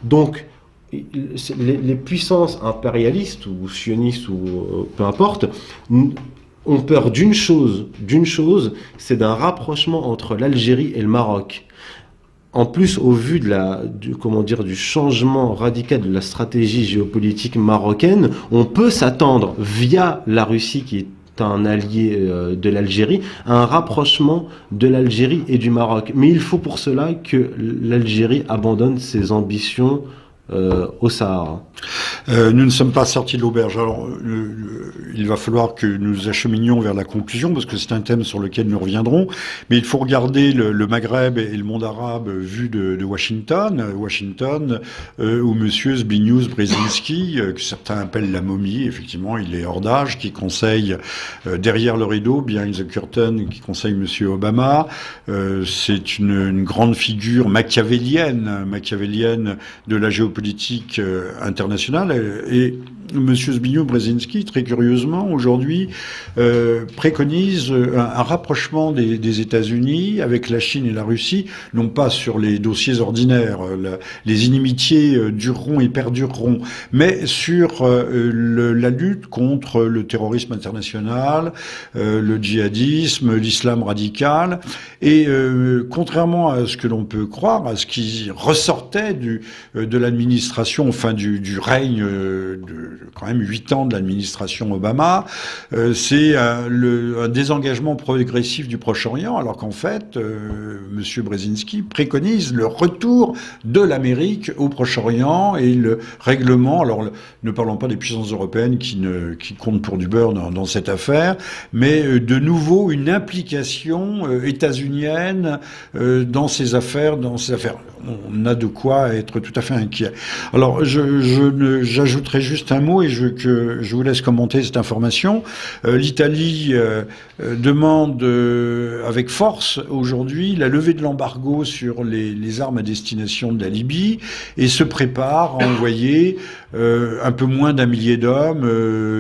Donc, les puissances impérialistes ou sionistes ou peu importe, ont peur d'une chose, c'est d'un rapprochement entre l'Algérie et le Maroc. En plus, au vu du changement radical de la stratégie géopolitique marocaine, on peut s'attendre, via la Russie qui est un allié de l'Algérie, à un rapprochement de l'Algérie et du Maroc. Mais il faut pour cela que l'Algérie abandonne ses ambitions au Sahara. Nous ne sommes pas sortis de l'auberge. Alors, il va falloir que nous acheminions vers la conclusion, parce que c'est un thème sur lequel nous reviendrons. Mais il faut regarder le Maghreb et le monde arabe vu de Washington. Où Monsieur Zbigniew Brzezinski, que certains appellent la momie, effectivement, il est hors d'âge, qui conseille derrière le rideau, behind the curtain, qui conseille Monsieur Obama. C'est une grande figure machiavélienne de la géopolitique internationale. Et M. Zbigniew Brzezinski, très curieusement, aujourd'hui, préconise un rapprochement des États-Unis avec la Chine et la Russie, non pas sur les dossiers ordinaires, les inimitiés dureront et perdureront, mais sur la lutte contre le terrorisme international, le djihadisme, l'islam radical. Et contrairement à ce que l'on peut croire, à ce qui ressortait de l'administration, enfin du règne de quand même 8 ans de l'administration Obama, c'est un désengagement progressif du Proche-Orient, alors qu'en fait, M. Brzezinski préconise le retour de l'Amérique au Proche-Orient et le règlement, alors ne parlons pas des puissances européennes qui comptent pour du beurre dans cette affaire, mais de nouveau une implication états-unienne dans ces affaires. On a de quoi être tout à fait inquiet. Alors, j'ajouterai juste un mot et je vous laisse commenter cette information. L'Italie demande avec force aujourd'hui la levée de l'embargo sur les armes à destination de la Libye et se prépare à envoyer un peu moins d'1 millier d'hommes,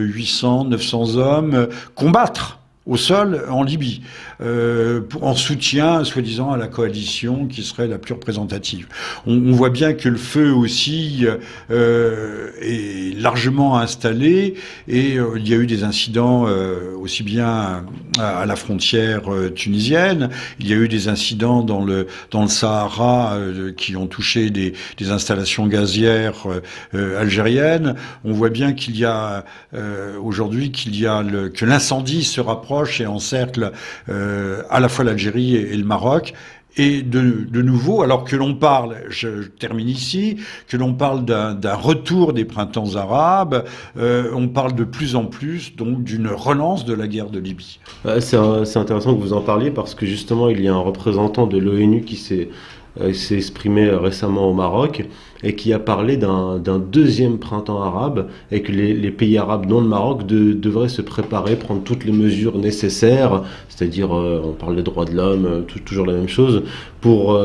800, 900 hommes, combattre au sol en Libye, en soutien, soi-disant, à la coalition qui serait la plus représentative. On voit bien que le feu aussi est largement installé et il y a eu des incidents aussi bien à la frontière tunisienne, il y a eu des incidents dans le Sahara qui ont touché des installations gazières algériennes. On voit bien qu'il y a aujourd'hui que l'incendie se rapproche et encercle à la fois l'Algérie et le Maroc. Et de nouveau, alors que l'on parle, je termine ici, que l'on parle d'un retour des printemps arabes, on parle de plus en plus donc d'une relance de la guerre de Libye. C'est intéressant que vous en parliez parce que justement il y a un représentant de l'ONU qui s'est exprimé récemment au Maroc et qui a parlé d'un deuxième printemps arabe et que les pays arabes dont le Maroc devraient se préparer, prendre toutes les mesures nécessaires, c'est-à-dire on parle des droits de l'homme, toujours la même chose, pour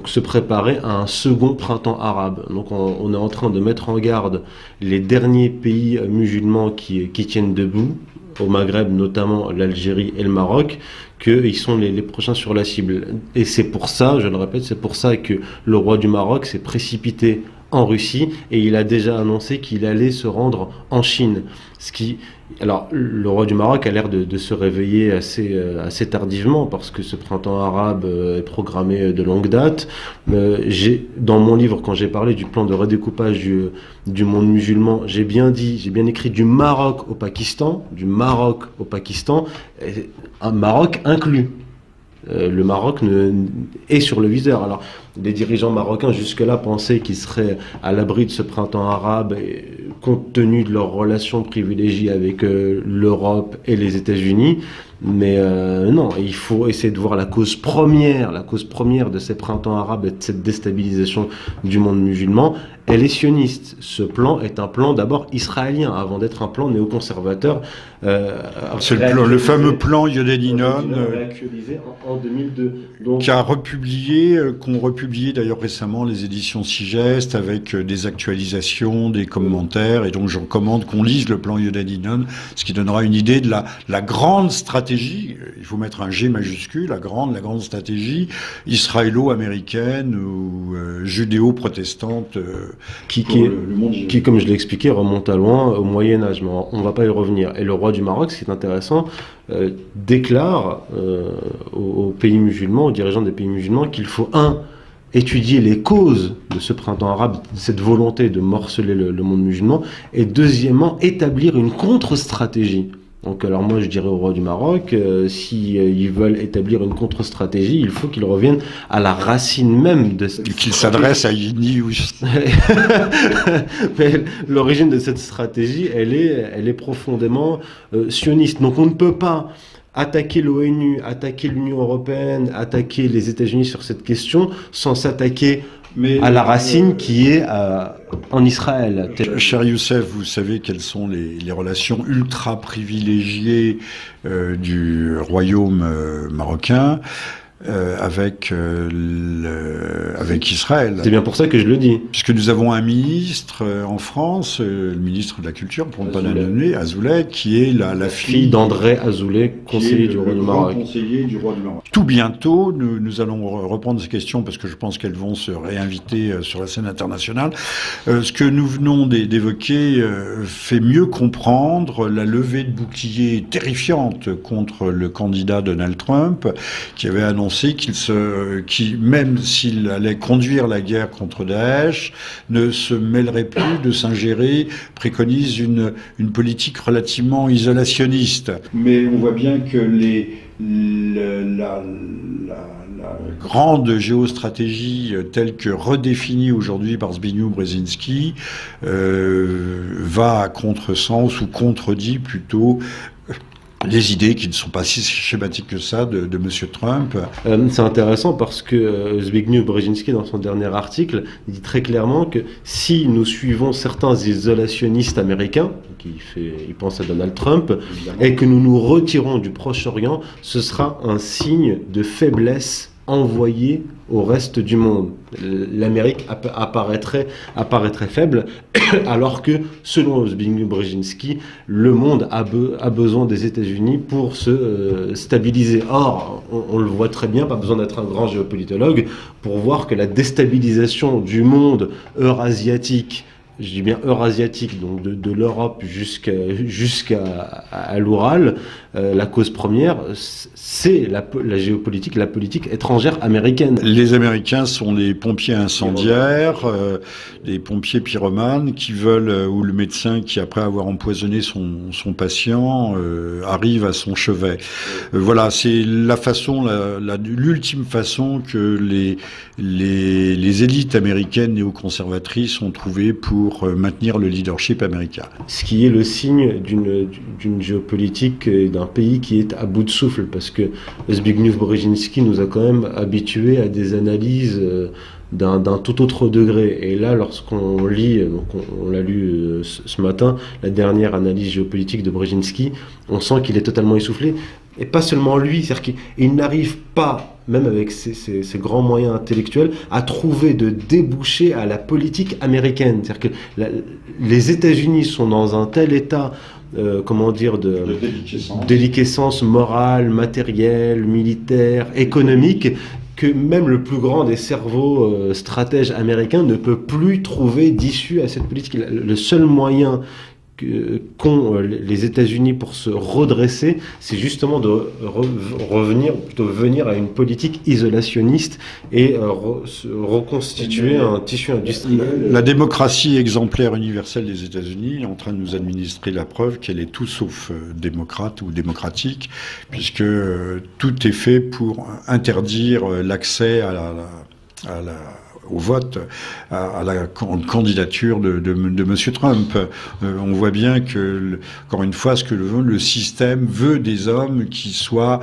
se préparer à un second printemps arabe. Donc on est en train de mettre en garde les derniers pays musulmans qui tiennent debout, au Maghreb notamment l'Algérie et le Maroc, qu'ils sont les prochains sur la cible. Et c'est pour ça, je le répète, c'est pour ça que le roi du Maroc s'est précipité en Russie et il a déjà annoncé qu'il allait se rendre en Chine. Alors, le roi du Maroc a l'air de se réveiller assez tardivement parce que ce printemps arabe est programmé de longue date. Dans mon livre, quand j'ai parlé du plan de redécoupage du monde musulman, j'ai bien écrit du Maroc au Pakistan, un Maroc inclus. Le Maroc est sur le viseur. Alors, les dirigeants marocains jusque-là pensaient qu'ils seraient à l'abri de ce printemps arabe, compte tenu de leurs relations privilégiées avec l'Europe et les États-Unis. Mais non, il faut essayer de voir la cause première de ces printemps arabes et de cette déstabilisation du monde musulman. Elle est sioniste. Ce plan est un plan d'abord israélien, avant d'être un plan néoconservateur. C'est le fameux plan Yodelinnon réactualisé en 2002. Donc, qu'ont republié d'ailleurs récemment les éditions Sigest avec des actualisations, des commentaires. guerre, et donc je recommande qu'on lise le plan Yudadinon, ce qui donnera une idée de la grande stratégie, il faut mettre un G majuscule, la grande stratégie israélo-américaine ou judéo-protestante qui, le monde qui, comme je l'ai expliqué, remonte à loin au Moyen-Âge, mais on ne va pas y revenir. Et le roi du Maroc, ce qui est intéressant, déclare aux pays musulmans, aux dirigeants des pays musulmans, qu'il faut, étudier les causes de ce printemps arabe, cette volonté de morceler le monde musulman, et deuxièmement, établir une contre-stratégie. Donc alors moi je dirais au roi du Maroc, s'ils veulent établir une contre-stratégie, il faut qu'ils reviennent à la racine même de cette qu'ils s'adressent à Yini ou... Mais l'origine de cette stratégie, elle est profondément sioniste. Donc on ne peut pas attaquer l'ONU, attaquer l'Union européenne, attaquer les États-Unis sur cette question sans s'attaquer à la racine qui est en Israël. Cher Youssef, vous savez quelles sont les relations ultra privilégiées du royaume marocain avec Israël. C'est bien pour ça que je le dis. Puisque nous avons un ministre en France, le ministre de la Culture, pour ne pas le nommer, Azoulay, qui est la fille d'André Azoulay, conseiller du roi du Maroc. Tout bientôt, nous allons reprendre ces questions parce que je pense qu'elles vont se réinviter sur la scène internationale. Ce que nous venons d'évoquer fait mieux comprendre la levée de bouclier terrifiante contre le candidat Donald Trump, qui avait annoncé qui, même s'il allait conduire la guerre contre Daesh, ne se mêlerait plus de s'ingérer, préconise une politique relativement isolationniste. Mais on voit bien que la grande géostratégie telle que redéfinie aujourd'hui par Zbigniew Brzezinski va à contresens ou contredit plutôt les idées qui ne sont pas si schématiques que ça de Monsieur Trump. C'est intéressant parce que Zbigniew Brzezinski, dans son dernier article, dit très clairement que si nous suivons certains isolationnistes américains, il pense à Donald Trump, évidemment, et que nous nous retirons du Proche-Orient, ce sera un signe de faiblesse envoyé au reste du monde. L'Amérique apparaîtrait faible, alors que, selon Zbigniew Brzezinski, le monde a besoin des États-Unis pour se stabiliser. Or, on le voit très bien, pas besoin d'être un grand géopolitologue pour voir que la déstabilisation du monde eurasiatique, je dis bien eurasiatique, donc de l'Europe jusqu'à l'Oural, la cause première, c'est la géopolitique, la politique étrangère américaine. Les Américains sont des pompiers incendiaires, des pompiers pyromanes qui veulent, ou le médecin qui, après avoir empoisonné son patient, arrive à son chevet. Voilà, c'est la façon, l'ultime façon que les élites américaines néoconservatrices ont trouvé pour maintenir le leadership américain. Ce qui est le signe d'une géopolitique et d'un pays qui est à bout de souffle, parce que Zbigniew Brzezinski nous a quand même habitués à des analyses d'un tout autre degré. Et là, lorsqu'on lit, donc on l'a lu ce matin, la dernière analyse géopolitique de Brzezinski, on sent qu'il est totalement essoufflé. Et pas seulement lui, c'est-à-dire qu'il n'arrive pas, même avec ses grands moyens intellectuels, à trouver de débouchés à la politique américaine. C'est-à-dire que les États-Unis sont dans un tel état, de déliquescence morale, matérielle, militaire, économique, que même le plus grand des cerveaux stratèges américains ne peut plus trouver d'issue à cette politique. Le seul moyen qu'ont les États-Unis pour se redresser, c'est justement de venir à une politique isolationniste et reconstituer un tissu industriel. La démocratie exemplaire universelle des États-Unis est en train de nous administrer la preuve qu'elle est tout sauf démocrate ou démocratique, puisque tout est fait pour interdire l'accès au vote, à la candidature de Monsieur Trump. On voit bien que, encore une fois, ce que le système veut des hommes qui soient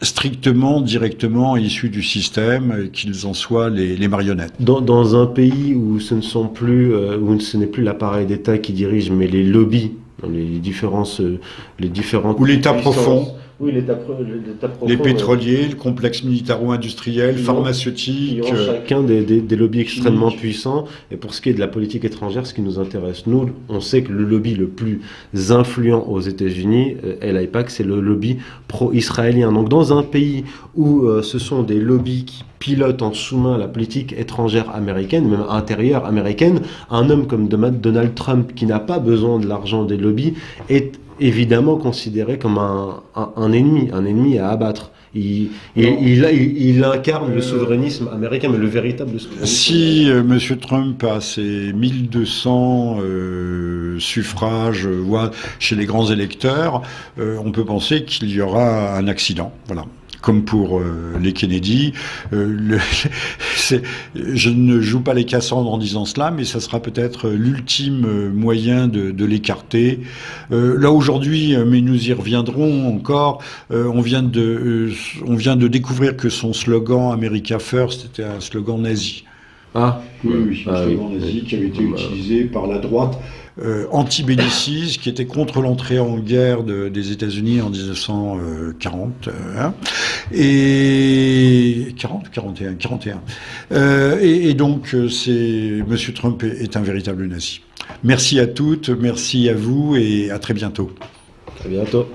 strictement, directement issus du système, qu'ils en soient les marionnettes. Dans un pays où ce n'est plus l'appareil d'État qui dirige, mais les lobbies, les différentes ou l'État profond. Oui, l'État profond. Les pétroliers, le complexe militaro-industriel, Qui pharmaceutique. ont chacun des lobbies extrêmement puissants. Et pour ce qui est de la politique étrangère, ce qui nous intéresse, nous, on sait que le lobby le plus influent aux États-Unis, et l'AIPAC, c'est le lobby pro-israélien. Donc dans un pays où ce sont des lobbies qui pilotent en sous-main la politique étrangère américaine, même intérieure américaine, un homme comme Donald Trump, qui n'a pas besoin de l'argent des lobbies, est évidemment considéré comme un ennemi à abattre. Il incarne le souverainisme américain, mais le véritable souverainisme. Si Monsieur Trump a ses 1200 suffrages chez les grands électeurs, on peut penser qu'il y aura un accident. Voilà. Comme pour les Kennedy. Je ne joue pas les Cassandres en disant cela, mais ça sera peut-être l'ultime moyen de l'écarter. Là aujourd'hui, mais nous y reviendrons encore, on vient de découvrir que son slogan America First était un slogan nazi. Ah, oui, un slogan nazi qui avait été utilisé par la droite anti-belliciste, qui était contre l'entrée en guerre des États-Unis en 1940, et 40 41, 41. Et donc, Monsieur Trump est un véritable nazi. Merci à toutes, merci à vous et à très bientôt. À bientôt.